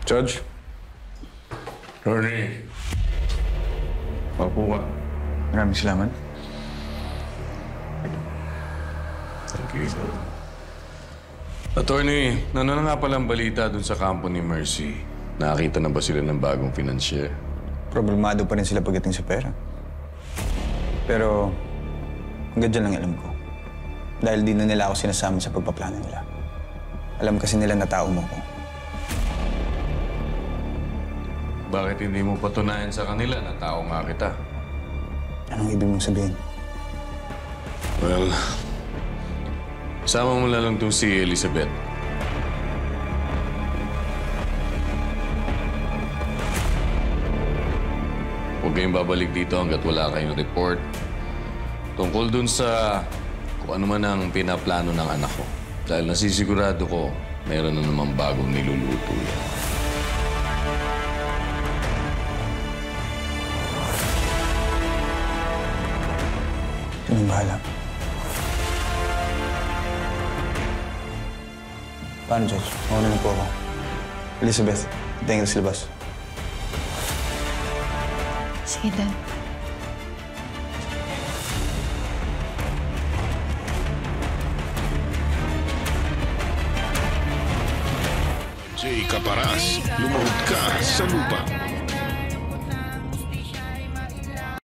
Judge? Attorney. Opo ka. Maraming salamat. Thank you. Attorney, ano na nga palang balita dun sa kampo ni Mercy? Nakakita na ba sila ng bagong financier? Problemado pa rin sila pagdating sa pera. Pero hanggang dyan lang alam ko. Dahil di na nila ako sinasama sa pagpaplano nila. Alam kasi nila na tao mo ko. Bakit hindi mo patunayan sa kanila na tao nga kita? Anong ibig mong sabihin? Well, sama mo na lang itong si Elizabeth. Huwag kayong babalik dito hanggat wala kayong report tungkol dun sa kung ano man ang pinaplano ng anak ko. Dahil nasisigurado ko, meron na namang bagong niluluto yan. Kaming bahala. Paano, Judge? Mauna na po ako. Elizabeth, tingin sa labas. Sige, Dad. Jay Caparas, lumahod ka sa lupa.